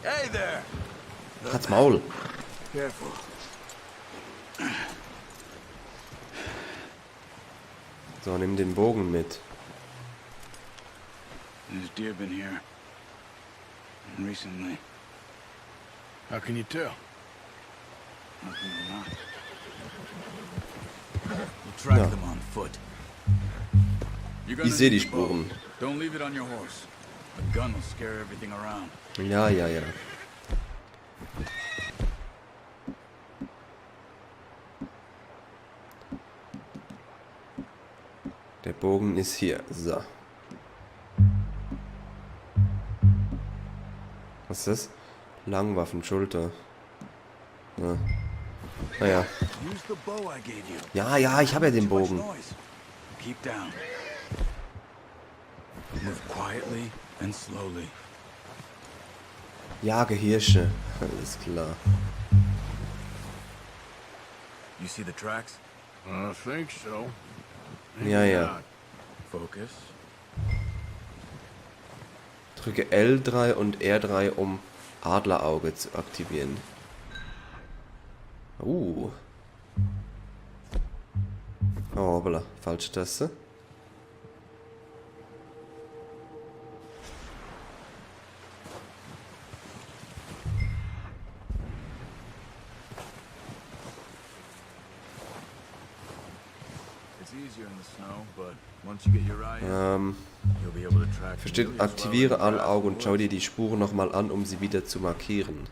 Hey there. Halt's Maul. Careful. So, nimm den Bogen mit. There's deer been here recently. How can you tell? How can you not? We'll track Ja. them on foot. Ich sehe die Spuren. Don't leave it on your horse. A gun will scare everything around. Ja, ja, ja. Der Bogen ist hier. So. Was ist das? Langwaffen, Schulter. Ja. Naja. Use the bow I gave you. Ja, ja, ich habe ja den Too much Bogen. noise. Keep down. Move quietly and slowly. Jage Hirsche. Alles klar. You see the tracks? I think so. Ja, ja. Focus. Drücke L3 und R3, um Adlerauge zu aktivieren. Oh, hoppla, falsche Taste. It's easier in the snow, but once you get your eye in, you'll be able to track. Versteht, aktiviere Adlerauge und schau dir die Spuren nochmal an, um sie wieder zu markieren.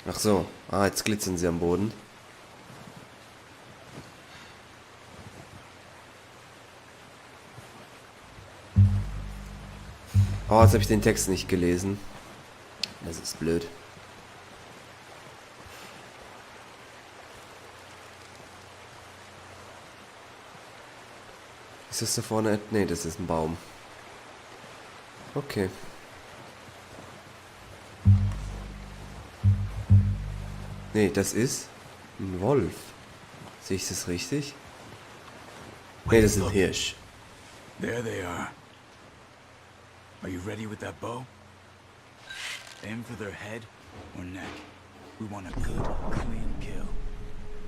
Ach so, jetzt glitzern sie am Boden. Oh, jetzt habe ich den Text nicht gelesen. Das ist blöd. Ist das da vorne? Ne, das ist ein Baum. Okay. Ne, das ist ein Wolf. Sehe ich das richtig? Ne, das ist ein Hirsch. There they are. Are you ready with that bow? Aim for their head or neck. We want a good, clean kill.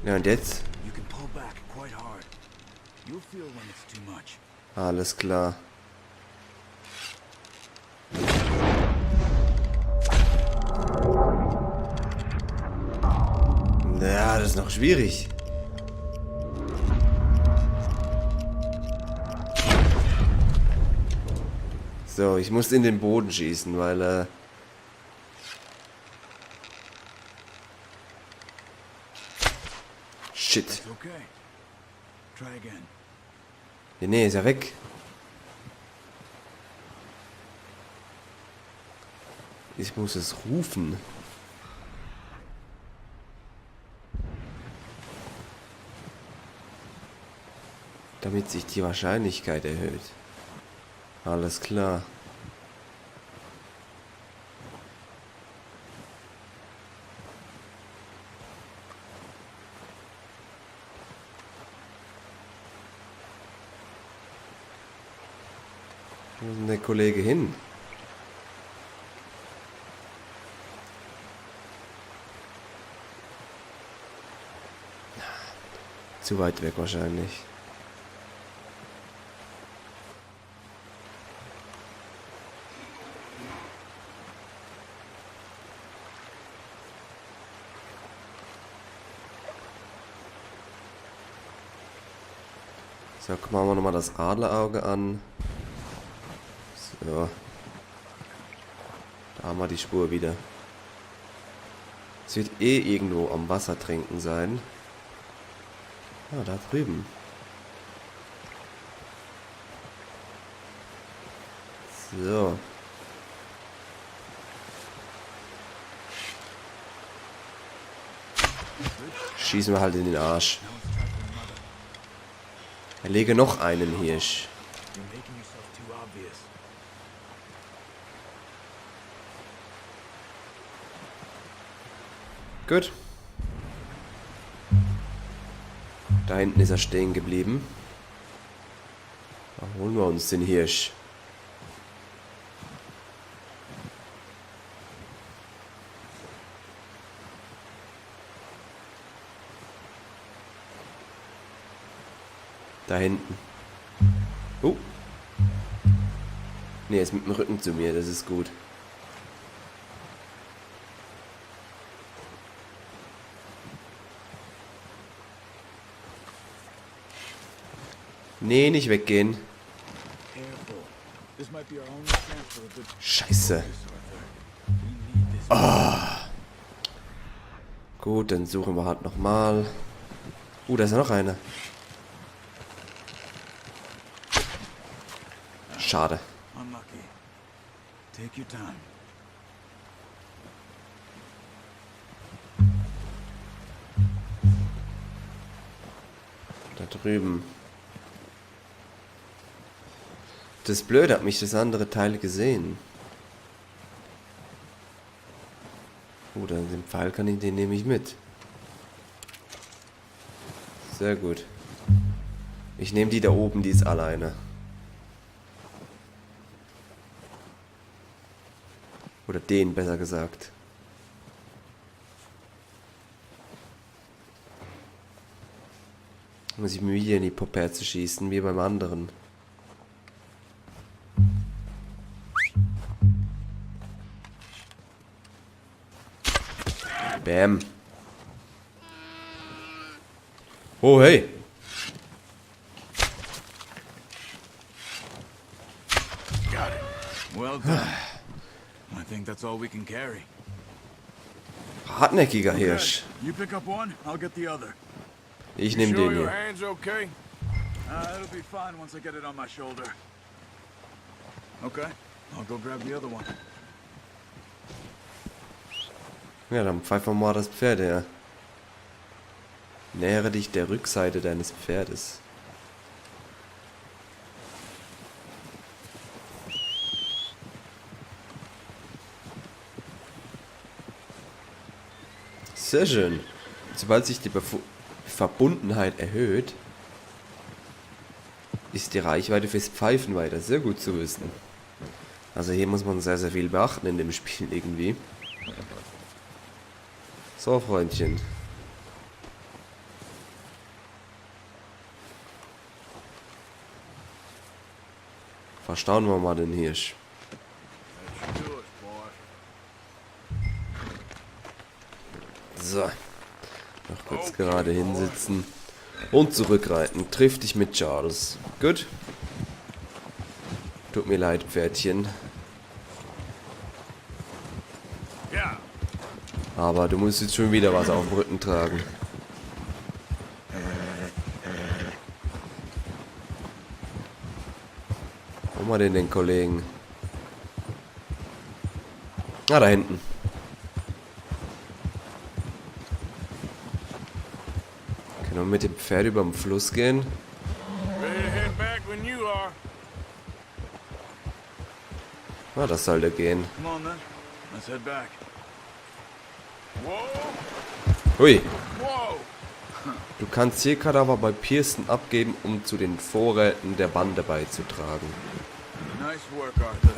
Ja, und jetzt? You can pull back quite hard. You'll feel when it's too much. Alles klar. Ja, das ist noch schwierig. So, ich muss in den Boden schießen, weil Shit. That's okay. Try again. Ja, nee, ist ja weg. Ich muss es rufen. Damit sich die Wahrscheinlichkeit erhöht. Alles klar. Wo ist denn der Kollege hin? Zu weit weg wahrscheinlich. So, gucken wir nochmal das Adlerauge an. So. Da haben wir die Spur wieder. Es wird eh irgendwo am Wasser trinken sein. Ah, da drüben. So. Schießen wir halt in den Arsch. Erlege noch einen Hirsch. Gut. Da hinten ist er stehen geblieben. Da holen wir uns den Hirsch. Da hinten. Oh. Ne, er ist mit dem Rücken zu mir, das ist gut. Nee, nicht weggehen. Scheiße. Oh. Gut, dann suchen wir halt nochmal. Da ist ja noch eine. Schade. Da drüben. Das Blöde, hat mich das andere Teil gesehen. Dann den Pfeil den nehme ich mit. Sehr gut. Ich nehme die da oben, die ist alleine. Oder den, besser gesagt. Muss ich mir hier in die Popperze schießen, wie beim anderen. Bam. Oh, hey. Got it. Well done. I think that's all we can carry. Hartnäckiger Hirsch. You pick up one, I'll get the other. Ich nehme den hier. Hands okay? It'll be fine once I get it on my shoulder. Okay, I'll go grab the other one. Ja, dann pfeif mal das Pferd her. Nähere dich der Rückseite deines Pferdes. Sehr schön. Sobald sich die Verbundenheit erhöht, ist die Reichweite fürs Pfeifen weiter. Sehr gut zu wissen. Also hier muss man sehr, sehr viel beachten in dem Spiel irgendwie. So, Freundchen. Verstauen wir mal den Hirsch. So. Noch kurz gerade hinsitzen. Und zurückreiten. Triff dich mit Charles. Gut. Tut mir leid, Pferdchen. Aber du musst jetzt schon wieder was auf dem Rücken tragen. Wo mal den Kollegen? Ah, da hinten. Können wir mit dem Pferd über den Fluss gehen? Ah, das sollte gehen. Hui. Du kannst Tierkadaver bei Pearson abgeben, um zu den Vorräten der Bande beizutragen. Nice work, Arthur.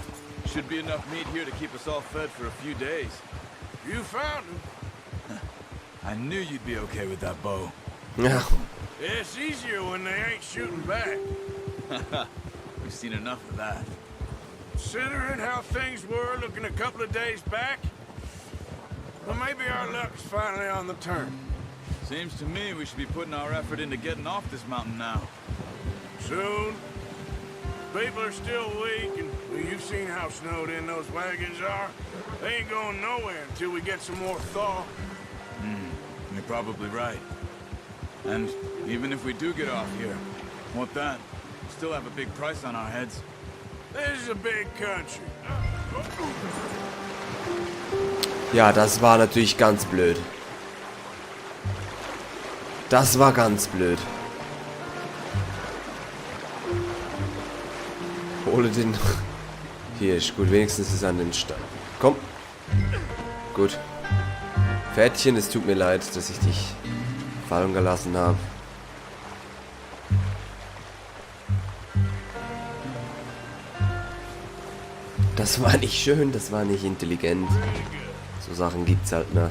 Should be enough meat here to keep us all fed for a few days. You found him. I knew you'd be okay with that bow. Ja. It's easier when they ain't shooting back. We've seen enough of that. Considering how things were looking a couple of days back, well, maybe our luck's finally on the turn. Seems to me we should be putting our effort into getting off this mountain now. Soon. People are still weak, and well, you've seen how snowed in those wagons are. They ain't going nowhere until we get some more thaw. You're probably right. And even if we do get off here, what then? We still have a big price on our heads. This is a big country. Ja, das war natürlich ganz blöd. Das war ganz blöd. Hole den Hirsch. Gut, wenigstens ist es an den Stall. Komm. Gut. Pferdchen, es tut mir leid, dass ich dich fallen gelassen habe. Das war nicht schön, das war nicht intelligent. So Sachen gibt's halt, ne?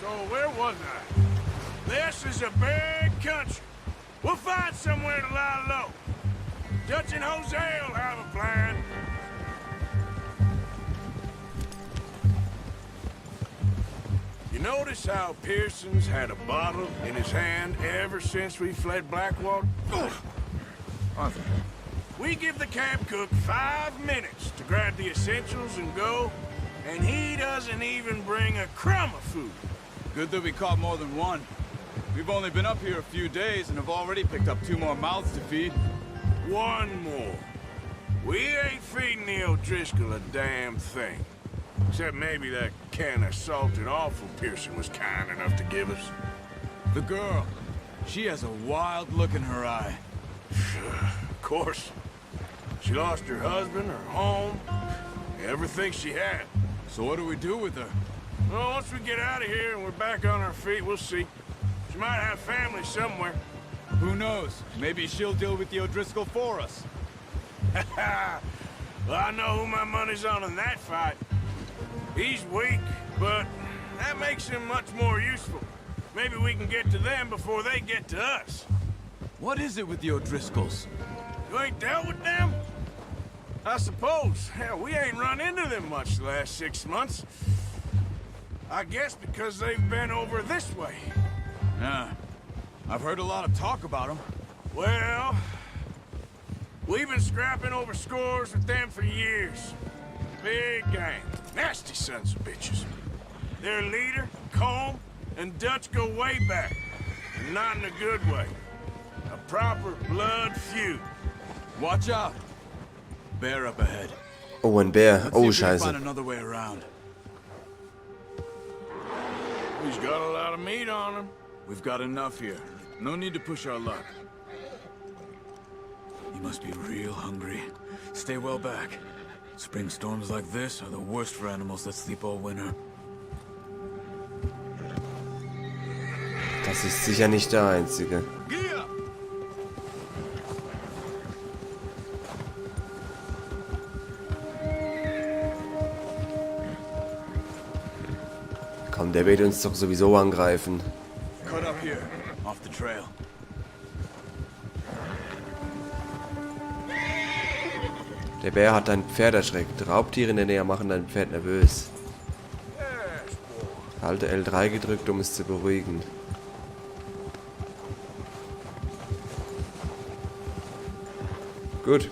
So where was I? This? a big country. We'll find somewhere to lie low. Dutch and Jose'll have a plan. You notice how Pearson's had a bottle in his hand ever since we fled Blackwater? Arthur. We give the camp cook 5 minutes to grab the essentials and go, and he doesn't even bring a crumb of food. Good that we caught more than one. We've only been up here a few days and have already picked up 2 more mouths to feed. 1 more. We ain't feeding the O'Driscoll a damn thing. Except maybe that can of salted offal Pearson was kind enough to give us. The girl. She has a wild look in her eye. Of course. She lost her husband, her home, everything she had. So what do we do with her? Well, once we get out of here and we're back on our feet, we'll see. She might have family somewhere. Who knows? Maybe she'll deal with the O'Driscoll for us. Well, I know who my money's on in that fight. He's weak, but that makes him much more useful. Maybe we can get to them before they get to us. What is it with the O'Driscolls? You ain't dealt with them? I suppose. Hell, we ain't run into them much the last 6 months. I guess because they've been over this way. Yeah. I've heard a lot of talk about them. Well, we've been scrapping over scores with them for years. Big gang. Nasty sons of bitches. Their leader, Combe, and Dutch go way back. And not in a good way. A proper blood feud. Watch out. Bear up ahead. Oh, ein Bär. Let's Oh, see if we can scheiße. find another way around. He's got a lot of meat on him. We've got enough here. No need to push our luck. You must be real hungry. Stay well back. Spring storms like this are the worst for animals that sleep all winter. Das ist sicher nicht der einzige. Geh up! Komm, der wird uns doch sowieso angreifen. Cut up here, off the trail. Der Bär hat dein Pferd erschreckt. Raubtiere in der Nähe machen dein Pferd nervös. Halte L3 gedrückt, um es zu beruhigen. Gut.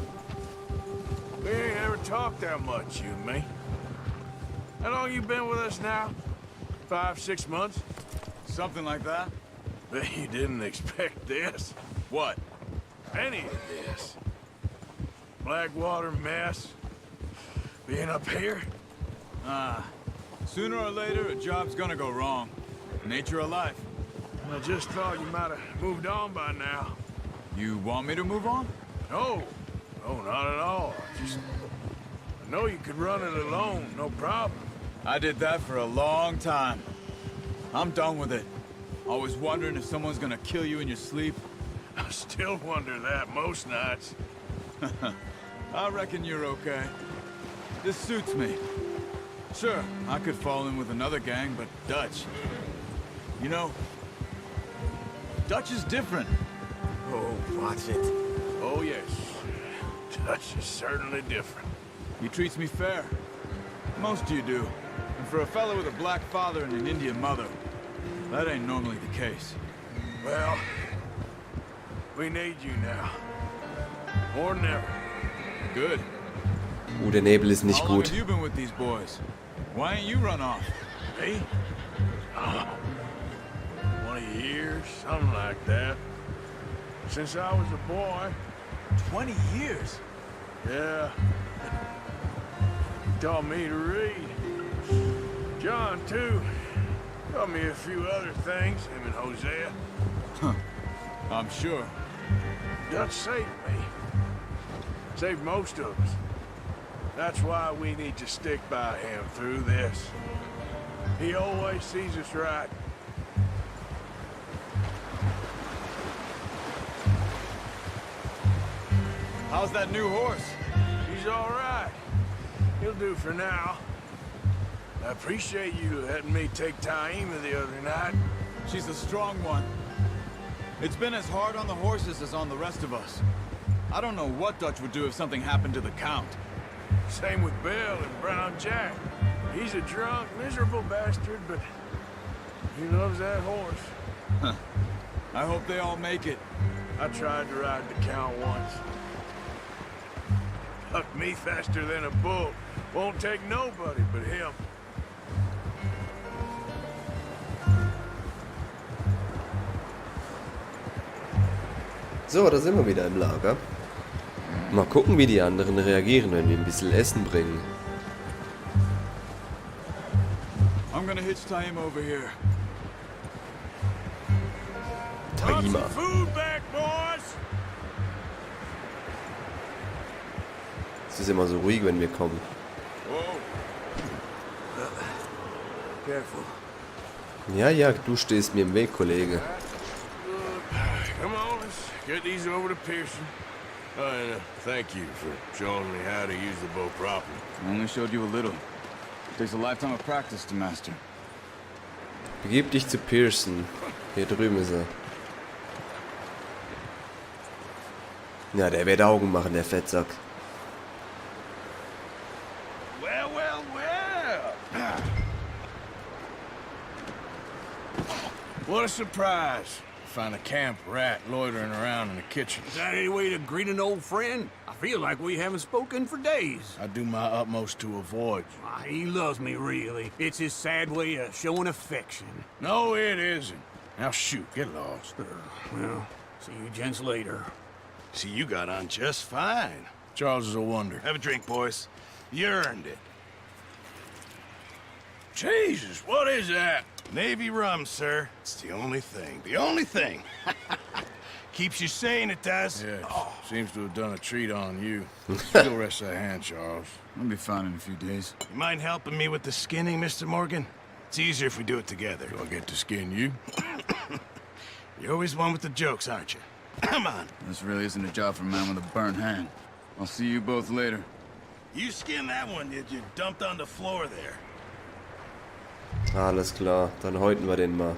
We ain't ever talked that much, you and me. How long you been with us now? 5, 6 months? Something like that? Bet you didn't expect this. What? Any of this. Blackwater mess. Being up here? Sooner or later, a job's gonna go wrong. Nature of life. I just thought you might have moved on by now. You want me to move on? No. No, not at all. I know you could run it alone, no problem. I did that for a long time. I'm done with it. Always wondering if someone's gonna kill you in your sleep. I still wonder that most nights. I reckon you're okay. This suits me. Sure, I could fall in with another gang, but Dutch... You know, Dutch is different. Oh, watch it. Oh, yes. Dutch is certainly different. He treats me fair. Most of you do. And for a fellow with a black father and an Indian mother, that ain't normally the case. Well, we need you now. More than ever. Good. Der Nebel ist nicht How long gut. have you been with these boys? Why ain't you run off? Me? 20 years, something like that. Since I was a boy. 20 years? Yeah. He taught me to read. John, too. Taught me a few other things, him and Hosea. I'm sure. Dutch saved me. Saved most of us. That's why we need to stick by him through this. He always sees us right. How's that new horse? He's all right. He'll do for now. I appreciate you letting me take Taima the other night. She's a strong one. It's been as hard on the horses as on the rest of us. I don't know what Dutch would do if something happened to the Count. Same with Bill and Brown Jack. He's a drunk, miserable bastard, but he loves that horse. Huh. I hope they all make it. I tried to ride the Count once. Hucked me faster than a bull. Won't take nobody but him. So, da sind wir wieder im Lager. Mal gucken, wie die anderen reagieren, wenn wir ein bisschen Essen bringen. I'm gonna hitch tie him over here. Taima. Food back, boys. Es ist immer so ruhig, wenn wir kommen. Whoa. Careful. Ja, ja, du stehst mir im Weg, Kollege. Come on, let's get these over to Pearson. And thank you for showing me how to use the boat properly. I only showed you a little. Takes a lifetime of practice to master. Begib dich zu Pearson. Hier drüben ist er. Ja, der wird Augen machen, der Fettsack. Well, well, well. What a surprise. Find a camp rat loitering around in the kitchen. Is that any way to greet an old friend? I feel like we haven't spoken for days. I do my utmost to avoid you. He loves me, really. It's his sad way of showing affection. No, it isn't. Now shoot, get lost. Well, see you gents later. See, you got on just fine. Charles is a wonder. Have a drink, boys. You earned it. Jesus, what is that? Navy rum, sir. It's the only thing. The only thing. Keeps you sane, it does. Yeah, seems to have done a treat on you. Still rest that hand, Charles. I'll be fine in a few days. You mind helping me with the skinning, Mr. Morgan? It's easier if we do it together. Do I get to skin you? You're always one with the jokes, aren't you? Come on. This really isn't a job for a man with a burnt hand. I'll see you both later. You skinned that one, did you? Dumped on the floor there. Alles klar, dann häuten wir den mal.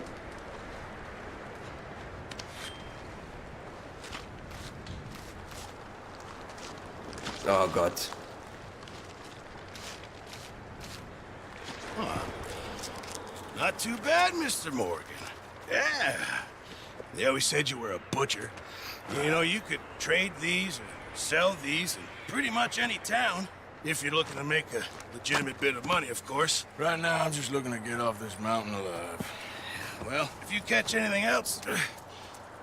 Oh Gott. Not too bad, Mr. Morgan. Yeah. They always said you were a butcher. You know, you could trade these or sell these in pretty much any town. If you're looking to make a legitimate bit of money, of course. Right now, I'm just looking to get off this mountain alive. Well, if you catch anything else,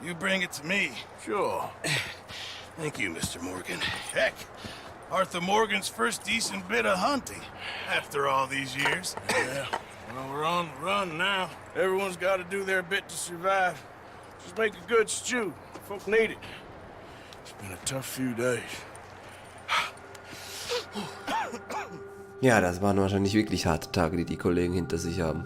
you bring it to me. Sure. Thank you, Mr. Morgan. Heck, Arthur Morgan's first decent bit of hunting after all these years. Yeah. Well, we're on the run now. Everyone's got to do their bit to survive. Just make a good stew. Folk need it. It's been a tough few days. Ja, das waren wahrscheinlich wirklich harte Tage, die die Kollegen hinter sich haben.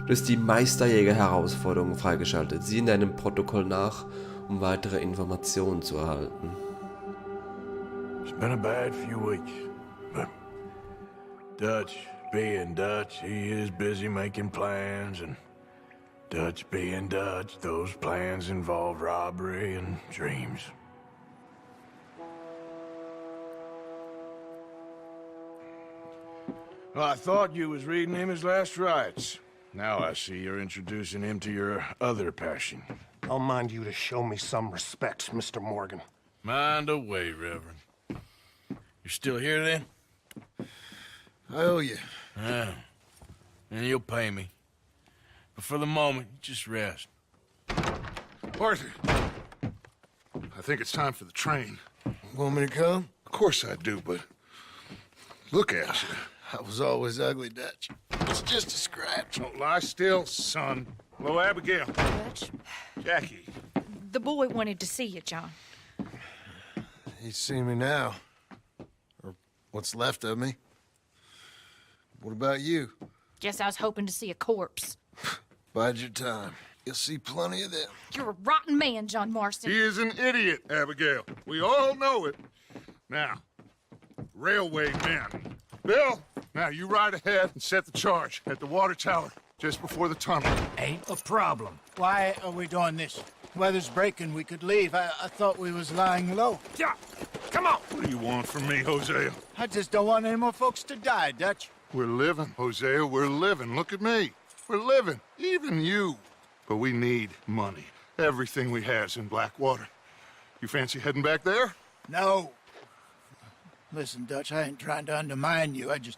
Du hast die Meisterjäger-Herausforderung freigeschaltet. Sieh in deinem Protokoll nach, um weitere Informationen zu erhalten. It's been a bad few weeks, but Dutch being Dutch, he is busy making plans, and Dutch being Dutch, those plans involve robbery and dreams. Well, I thought you was reading him his last rites. Now I see you're introducing him to your other passion. I'll mind you to show me some respect, Mr. Morgan. Mind away, Reverend. You're still here, then? I owe you. Yeah. And you'll pay me. But for the moment, just rest. Arthur, I think it's time for the train. Want me to come? Of course I do, but look at you. I was always ugly, Dutch. It's just a scratch. Don't lie still, son. Hello, Abigail. Dutch, Jackie. the boy wanted to see you, John. He's seen me now. Or what's left of me. What about you? Guess I was hoping to see a corpse. Bide your time. You'll see plenty of them. You're a rotten man, John Marston. He is an idiot, Abigail. We all know it. Now, railway men. Bill, now you ride ahead and set the charge at the water tower just before the tunnel. Ain't a problem. Why are we doing this? Weather's breaking. We could leave. I thought we was lying low. Yeah, come on. What do you want from me, Hosea? I just don't want any more folks to die, Dutch. We're living, Hosea, we're living. Look at me. We're living. Even you. But we need money. Everything we has in Blackwater. You fancy heading back there? No. Listen, Dutch, I ain't trying to undermine you. I just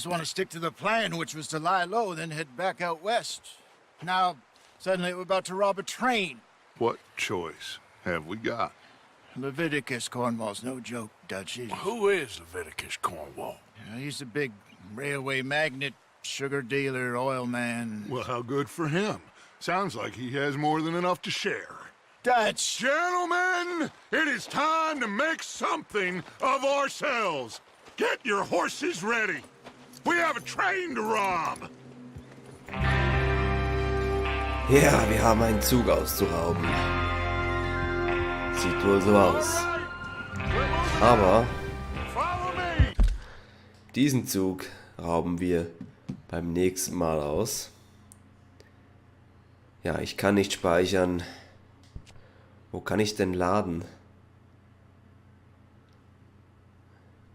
want to stick to the plan, which was to lie low, then head back out west. Now, suddenly we're about to rob a train. What choice have we got? Leviticus Cornwall's no joke, Dutch. Who is Leviticus Cornwall? He's a big railway magnate, sugar dealer, oil man. Well, how good for him. Sounds like he has more than enough to share. Dutch! Gentlemen, it is time to make something of ourselves. Get your horses ready. We have a train to rob. Ja, wir haben einen Zug auszurauben. Sieht wohl so aus. Aber Follow me. diesen Zug rauben wir beim nächsten Mal aus. Ja, ich kann nicht speichern. Wo kann ich denn laden?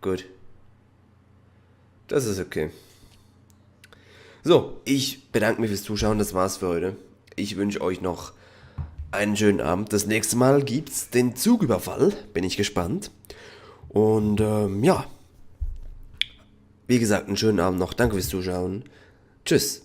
Gut. Das ist okay. So, ich bedanke mich fürs Zuschauen. Das war's für heute. Ich wünsche euch noch einen schönen Abend. Das nächste Mal gibt's den Zugüberfall. Bin ich gespannt. Und ja. Wie gesagt, einen schönen Abend noch. Danke fürs Zuschauen. Tschüss.